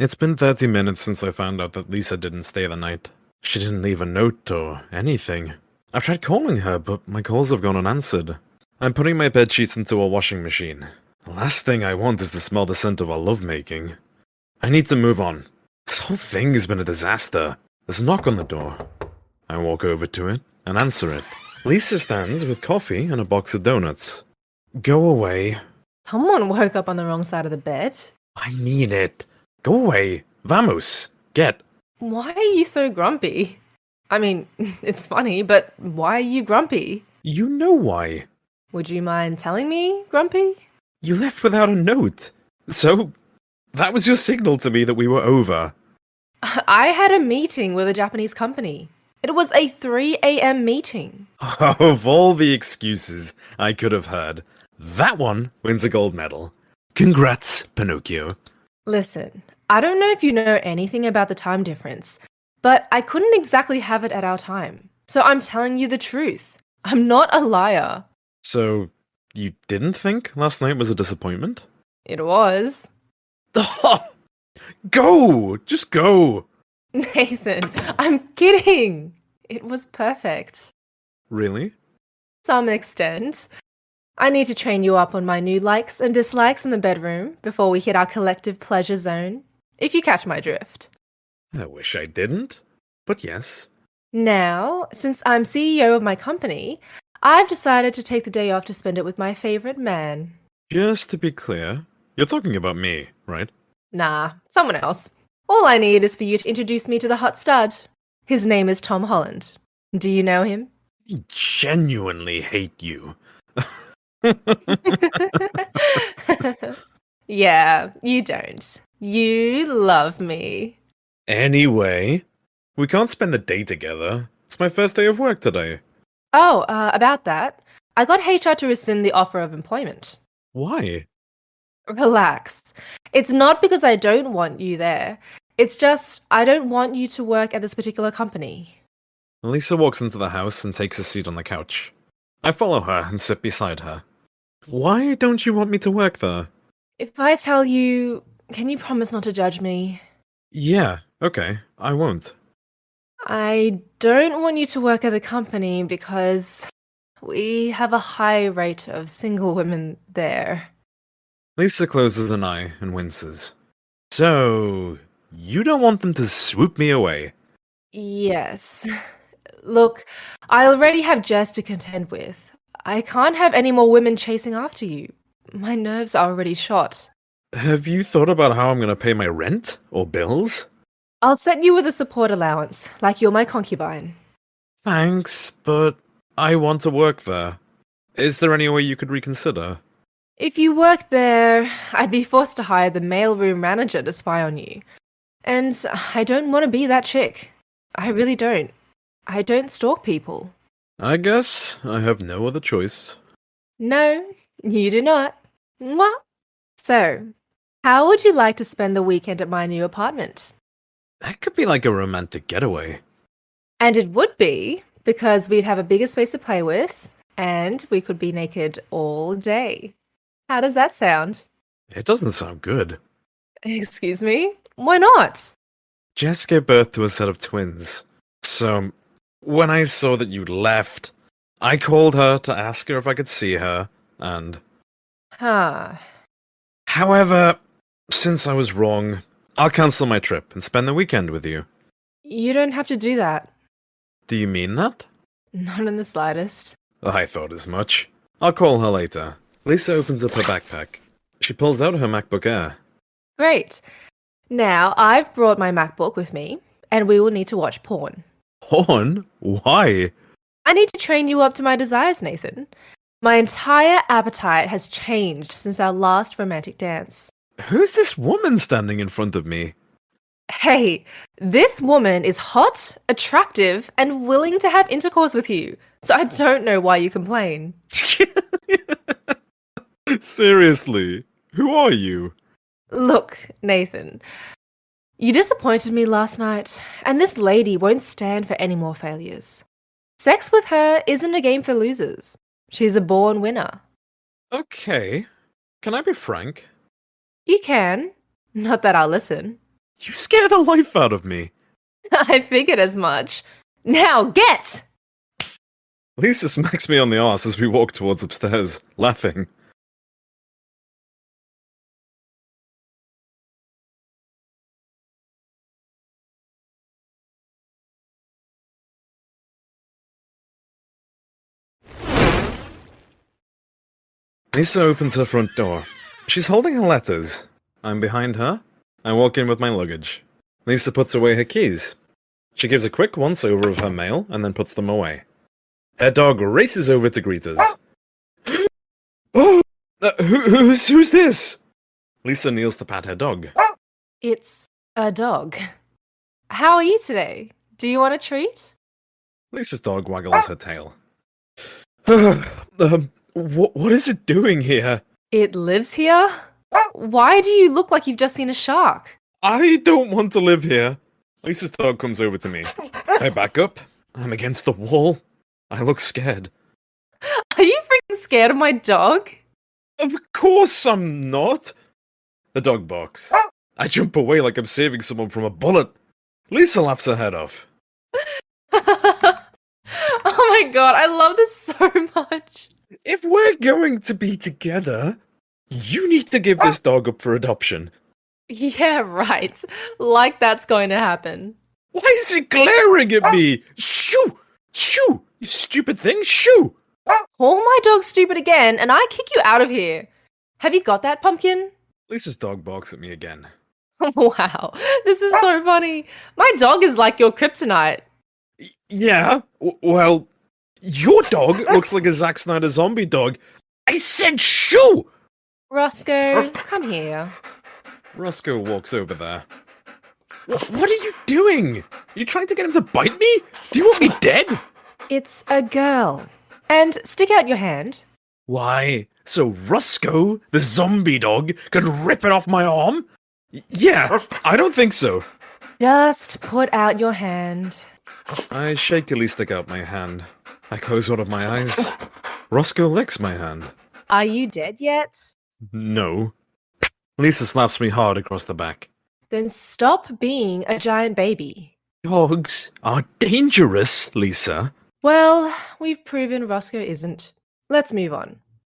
It's been 30 minutes since I found out that Lisa didn't stay the night. She didn't leave a note or anything. I've tried calling her, but my calls have gone unanswered. I'm putting my bedsheets into a washing machine. The last thing I want is to smell the scent of our lovemaking. I need to move on. This whole thing has been a disaster. There's a knock on the door. I walk over to it and answer it. Lisa stands with coffee and a box of donuts. Go away. Someone woke up on the wrong side of the bed. I need it. Go away. Vamos. Get. Why are you so grumpy? I mean, it's funny, but why are you grumpy? You know why. Would you mind telling me, Grumpy? You left without a note. So, that was your signal to me that we were over. I had a meeting with a Japanese company. It was a 3 a.m. meeting. Of all the excuses I could have heard, that one wins a gold medal. Congrats, Pinocchio. Listen, I don't know if you know anything about the time difference, but I couldn't exactly have it at our time. So I'm telling you the truth. I'm not a liar. So, you didn't think last night was a disappointment? It was. Go! Just go! Nathan, I'm kidding. It was perfect. Really? To some extent. I need to train you up on my new likes and dislikes in the bedroom before we hit our collective pleasure zone, if you catch my drift. I wish I didn't, but yes. Now, since I'm CEO of my company, I've decided to take the day off to spend it with my favorite man. Just to be clear, you're talking about me, right? Nah, someone else. All I need is for you to introduce me to the hot stud. His name is Tom Holland. Do you know him? I genuinely hate you. Yeah, you don't. You love me. Anyway, we can't spend the day together. It's my first day of work today. Oh, about that. I got HR to rescind the offer of employment. Why? Relax. It's not because I don't want you there. It's just I don't want you to work at this particular company. Lisa walks into the house and takes a seat on the couch. I follow her and sit beside her. Why don't you want me to work there? If I tell you, can you promise not to judge me? Yeah, okay, I won't. I don't want you to work at the company because we have a high rate of single women there. Lisa closes an eye and winces. So, you don't want them to swoop me away? Yes. Look, I already have Jess to contend with. I can't have any more women chasing after you. My nerves are already shot. Have you thought about how I'm going to pay my rent or bills? I'll set you with a support allowance, like you're my concubine. Thanks, but I want to work there. Is there any way you could reconsider? If you worked there, I'd be forced to hire the mailroom manager to spy on you. And I don't want to be that chick. I really don't. I don't stalk people. I guess I have no other choice. No, you do not. Mwah. So, how would you like to spend the weekend at my new apartment? That could be like a romantic getaway. And it would be, because we'd have a bigger space to play with, and we could be naked all day. How does that sound? It doesn't sound good. Excuse me? Why not? Jess gave birth to a set of twins. So, when I saw that you'd left, I called her to ask her if I could see her, and... Huh. However, since I was wrong, I'll cancel my trip and spend the weekend with you. You don't have to do that. Do you mean that? Not in the slightest. I thought as much. I'll call her later. Lisa opens up her backpack. She pulls out her MacBook Air. Great. Now, I've brought my MacBook with me, and we will need to watch porn. Porn? Why? I need to train you up to my desires, Nathan. My entire appetite has changed since our last romantic dance. Who's this woman standing in front of me? Hey, this woman is hot, attractive, and willing to have intercourse with you. So I don't know why you complain. Seriously, who are you? Look, Nathan, you disappointed me last night, and this lady won't stand for any more failures. Sex with her isn't a game for losers. She's a born winner. Okay, can I be frank? You can. Not that I'll listen. You scare the life out of me. I figured as much. Now get! Lisa smacks me on the arse as we walk towards upstairs, laughing. Lisa opens her front door. She's holding her letters. I'm behind her. I walk in with my luggage. Lisa puts away her keys. She gives a quick once-over of her mail and then puts them away. Her dog races over to greet us. Oh! Who's this? Lisa kneels to pat her dog. It's a dog. How are you today? Do you want a treat? Lisa's dog waggles her tail. What is it doing here? It lives here? Why do you look like you've just seen a shark? I don't want to live here. Lisa's dog comes over to me. I back up. I'm against the wall. I look scared. Are you freaking scared of my dog? Of course I'm not. The dog barks. I jump away like I'm saving someone from a bullet. Lisa laughs her head off. Oh my god, I love this so much. If we're going to be together, you need to give this dog up for adoption. Yeah, right. Like that's going to happen. Why is it glaring at me? Shoo! Shoo! You stupid thing, shoo! Call my dog stupid again and I kick you out of here. Have you got that, Pumpkin? Lisa's dog barks at me again. Wow, this is so funny. My dog is like your kryptonite. Yeah, well, your dog looks like a Zack Snyder zombie dog. I said shoo! Roscoe, come here. Roscoe walks over there. What are you doing? You trying to get him to bite me? Do you want me dead? It's a girl. And stick out your hand. Why? So Roscoe, the zombie dog, can rip it off my arm? Yeah, I don't think so. Just put out your hand. I shakily stick out my hand. I close one of my eyes. Roscoe licks my hand. Are you dead yet? No. Lisa slaps me hard across the back. Then stop being a giant baby. Dogs are dangerous, Lisa. Well, we've proven Roscoe isn't. Let's move on.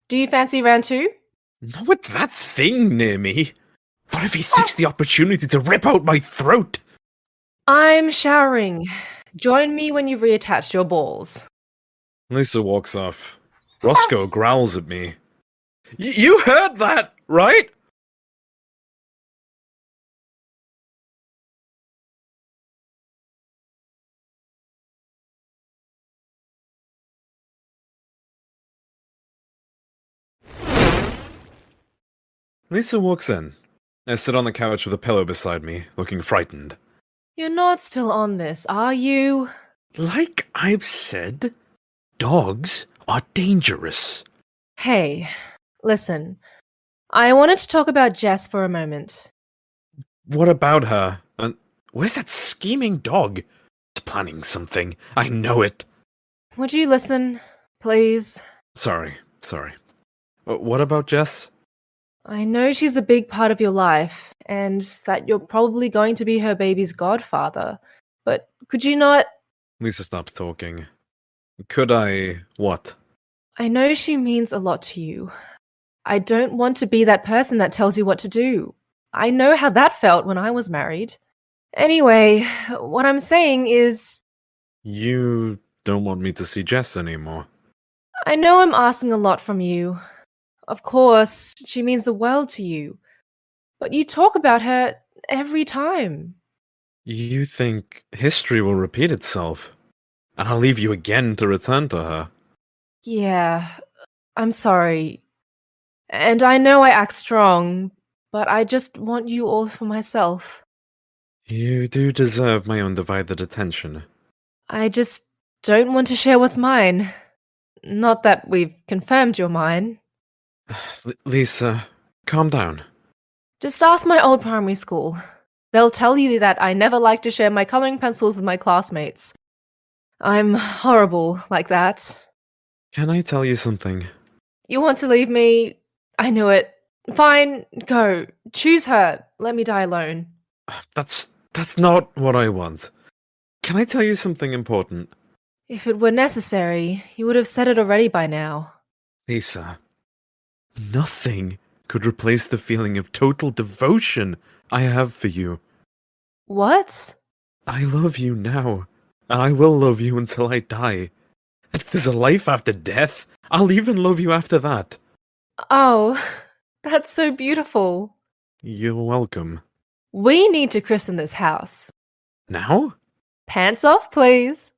Do you fancy round 2? Not with that thing near me. What if he seeks the opportunity to rip out my throat? I'm showering. Join me when you've reattached your balls. Lisa walks off. Roscoe growls at me. You heard that, right? Lisa walks in. I sit on the couch with a pillow beside me, looking frightened. You're not still on this, are you? Like I've said, dogs are dangerous. Hey, listen. I wanted to talk about Jess for a moment. What about her? And where's that scheming dog? It's planning something. I know it. Would you listen, please? Sorry. What about Jess? I know she's a big part of your life, and that you're probably going to be her baby's godfather, but could you not... Lisa stops talking. Could I... what? I know she means a lot to you. I don't want to be that person that tells you what to do. I know how that felt when I was married. Anyway, what I'm saying is... You don't want me to see Jess anymore. I know I'm asking a lot from you. Of course, she means the world to you. But you talk about her every time. You think history will repeat itself, and I'll leave you again to return to her? Yeah, I'm sorry. And I know I act strong, but I just want you all for myself. You do deserve my undivided attention. I just don't want to share what's mine. Not that we've confirmed you're mine. Lisa, calm down. Just ask my old primary school. They'll tell you that I never liked to share my coloring pencils with my classmates. I'm horrible like that. Can I tell you something? You want to leave me? I knew it. Fine, go. Choose her. Let me die alone. That's not what I want. Can I tell you something important? If it were necessary, you would have said it already by now. Lisa, nothing could replace the feeling of total devotion I have for you. What? I love you now, and I will love you until I die. And if there's a life after death, I'll even love you after that. Oh, that's so beautiful. You're welcome. We need to christen this house. Now? Pants off, please.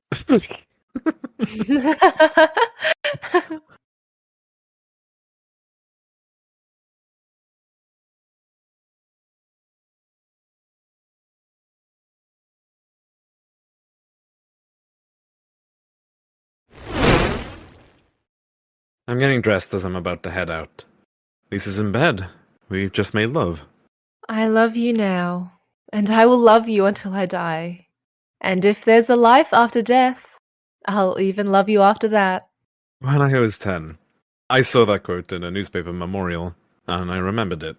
I'm getting dressed as I'm about to head out. Lisa's in bed. We've just made love. I love you now, and I will love you until I die. And if there's a life after death, I'll even love you after that. When I was 10, I saw that quote in a newspaper memorial, and I remembered it.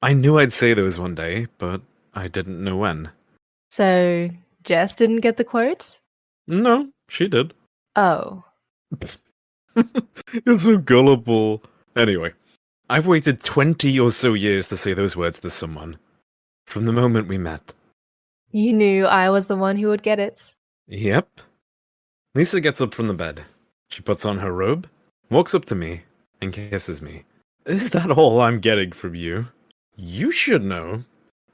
I knew I'd say those one day, but I didn't know when. So, Jess didn't get the quote? No, she did. Oh. You're so gullible. Anyway, I've waited 20 or so years to say those words to someone. From the moment we met. You knew I was the one who would get it. Yep. Lisa gets up from the bed. She puts on her robe, walks up to me, and kisses me. Is that all I'm getting from you? You should know.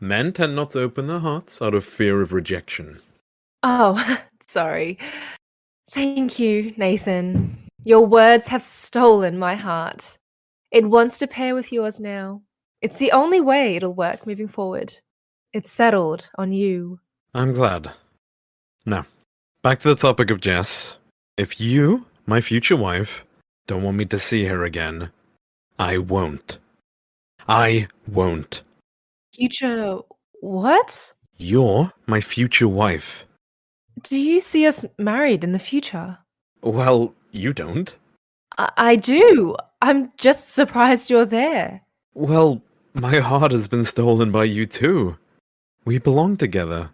Men tend not to open their hearts out of fear of rejection. Oh, sorry. Thank you, Nathan. Your words have stolen my heart. It wants to pair with yours now. It's the only way it'll work moving forward. It's settled on you. I'm glad. Now, back to the topic of Jess. If you, my future wife, don't want me to see her again, I won't. I won't. Future what? You're my future wife. Do you see us married in the future? Well, you don't. I do. I'm just surprised you're there. Well, my heart has been stolen by you too. We belong together.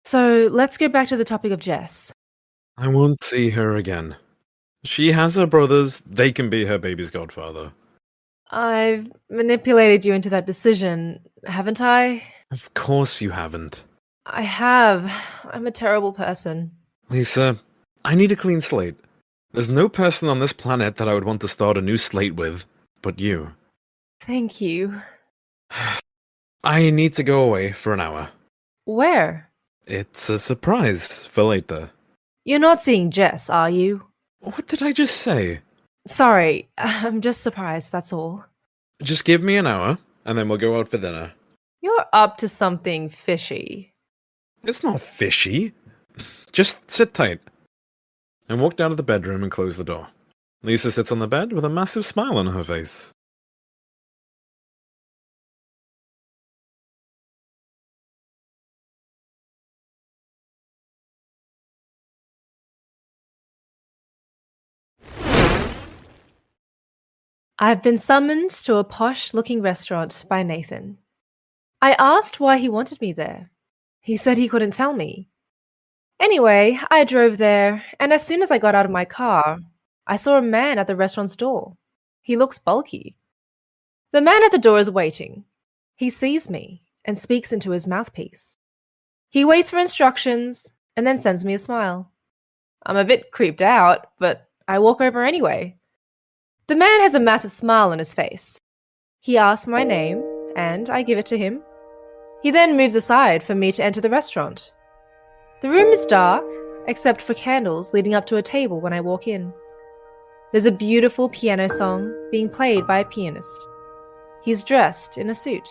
So let's go back to the topic of Jess. I won't see her again. She has her brothers, they can be her baby's godfather. I've manipulated you into that decision, haven't I? Of course you haven't. I have. I'm a terrible person. Lisa, I need a clean slate. There's no person on this planet that I would want to start a new slate with, but you. Thank you. I need to go away for an hour. Where? It's a surprise for later. You're not seeing Jess, are you? What did I just say? Sorry, I'm just surprised, that's all. Just give me an hour, and then we'll go out for dinner. You're up to something fishy. It's not fishy. Just sit tight. And walk down to the bedroom and close the door. Lisa sits on the bed with a massive smile on her face. I've been summoned to a posh-looking restaurant by Nathan. I asked why he wanted me there. He said he couldn't tell me. Anyway, I drove there, and as soon as I got out of my car, I saw a man at the restaurant's door. He looks bulky. The man at the door is waiting. He sees me and speaks into his mouthpiece. He waits for instructions and then sends me a smile. I'm a bit creeped out, but I walk over anyway. The man has a massive smile on his face. He asks my name, and I give it to him. He then moves aside for me to enter the restaurant. The room is dark, except for candles leading up to a table when I walk in. There's a beautiful piano song being played by a pianist. He's dressed in a suit.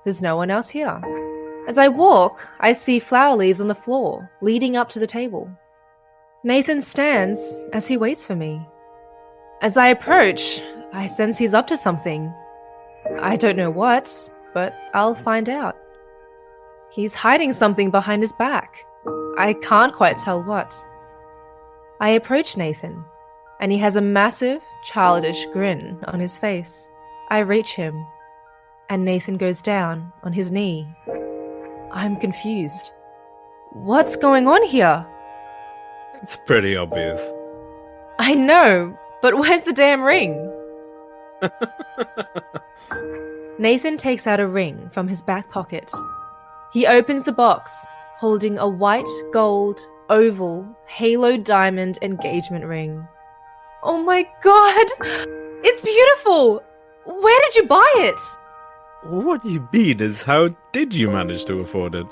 There's no one else here. As I walk, I see flower leaves on the floor, leading up to the table. Nathan stands as he waits for me. As I approach, I sense he's up to something. I don't know what, but I'll find out. He's hiding something behind his back. I can't quite tell what. I approach Nathan, and he has a massive, childish grin on his face. I reach him, and Nathan goes down on his knee. I'm confused. What's going on here? It's pretty obvious. I know, but where's the damn ring? Nathan takes out a ring from his back pocket. He opens the box, holding a white, gold, oval, halo diamond engagement ring. Oh my god! It's beautiful! Where did you buy it? What you mean is, how did you manage to afford it?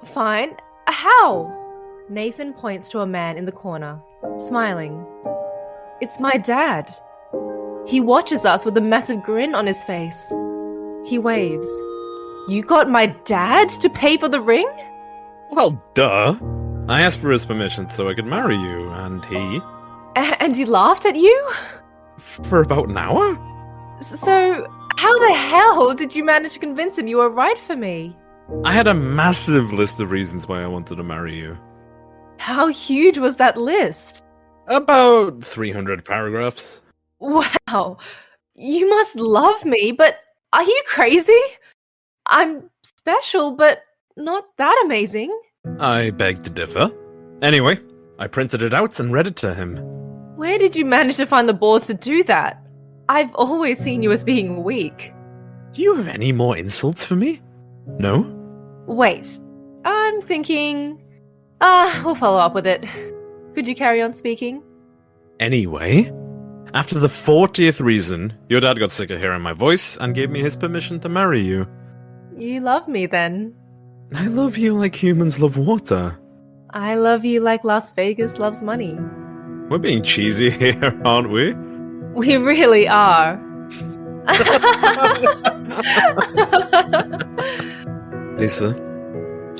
Fine. How? Nathan points to a man in the corner, smiling. It's my dad. He watches us with a massive grin on his face. He waves. You got my dad to pay for the ring? Well, duh. I asked for his permission so I could marry you, and he... And he laughed at you? For about an hour? So, how the hell did you manage to convince him you were right for me? I had a massive list of reasons why I wanted to marry you. How huge was that list? About 300 paragraphs. Wow. You must love me, but are you crazy? I'm special, but not that amazing. I beg to differ. Anyway, I printed it out and read it to him. Where did you manage to find the balls to do that? I've always seen you as being weak. Do you have any more insults for me? No? Wait, I'm thinking... we'll follow up with it. Could you carry on speaking? Anyway, after the 40th reason, your dad got sick of hearing my voice and gave me his permission to marry you. You love me then. I love you like humans love water. I love you like Las Vegas loves money. We're being cheesy here, aren't we? We really are. Lisa,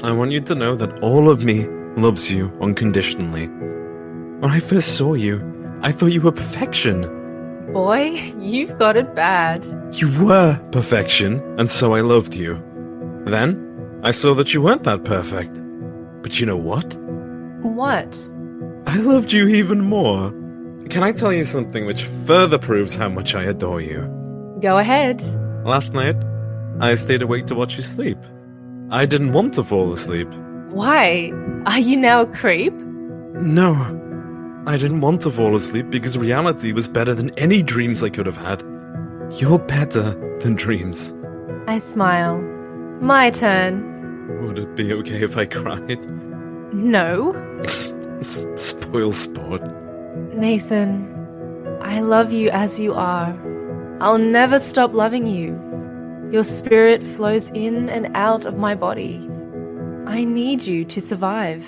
I want you to know that all of me loves you unconditionally. When I first saw you, I thought you were perfection. Boy, you've got it bad. You were perfection, and so I loved you. Then, I saw that you weren't that perfect. But you know what? What? I loved you even more. Can I tell you something which further proves how much I adore you? Go ahead. Last night, I stayed awake to watch you sleep. I didn't want to fall asleep. Why? Are you now a creep? No. I didn't want to fall asleep because reality was better than any dreams I could have had. You're better than dreams. I smile. My turn. Would it be okay if I cried? No. Spoil sport. Nathan, I love you as you are. I'll never stop loving you. Your spirit flows in and out of my body. I need you to survive.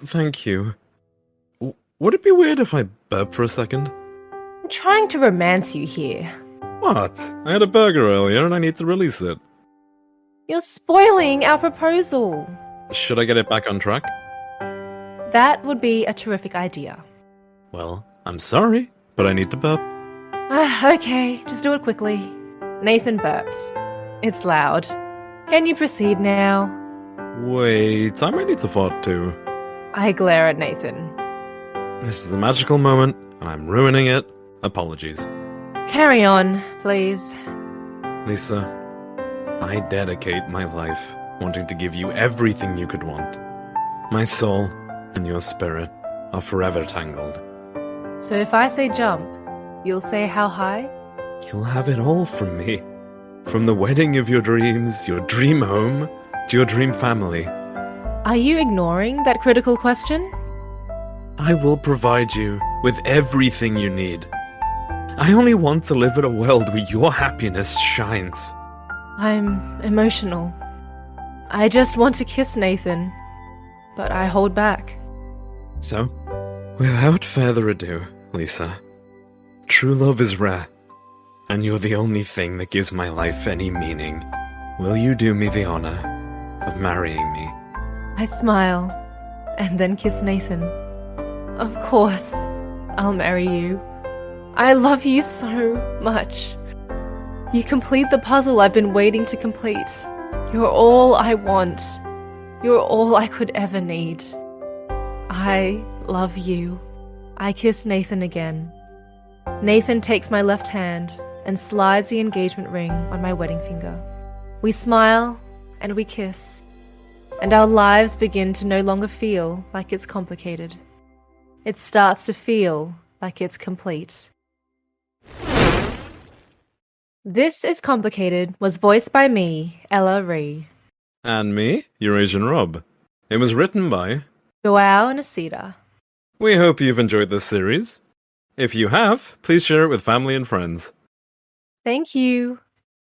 Thank you. Would it be weird if I burp for a second? I'm trying to romance you here. What? I had a burger earlier and I need to release it. You're spoiling our proposal. Should I get it back on track? That would be a terrific idea. Well, I'm sorry, but I need to burp. Okay, just do it quickly. Nathan burps. It's loud. Can you proceed now? Wait, I might need to fart too. I glare at Nathan. This is a magical moment, and I'm ruining it. Apologies. Carry on, please. Lisa, I dedicate my life wanting to give you everything you could want. My soul and your spirit are forever tangled. So if I say jump, you'll say how high? You'll have it all from me. From the wedding of your dreams, your dream home, to your dream family. Are you ignoring that critical question? I will provide you with everything you need. I only want to live in a world where your happiness shines. I'm emotional. I just want to kiss Nathan, but I hold back. So, without further ado, Lisa, true love is rare, and you're the only thing that gives my life any meaning. Will you do me the honor of marrying me? I smile, and then kiss Nathan. Of course, I'll marry you. I love you so much. You complete the puzzle I've been waiting to complete. You're all I want. You're all I could ever need. I love you. I kiss Nathan again. Nathan takes my left hand and slides the engagement ring on my wedding finger. We smile and we kiss, and our lives begin to no longer feel like it's complicated. It starts to feel like it's complete. This is Complicated was voiced by me, Ella Rhee. And me, EurasianRob. It was written by Joao and Asita. We hope you've enjoyed this series. If you have, please share it with family and friends. Thank you.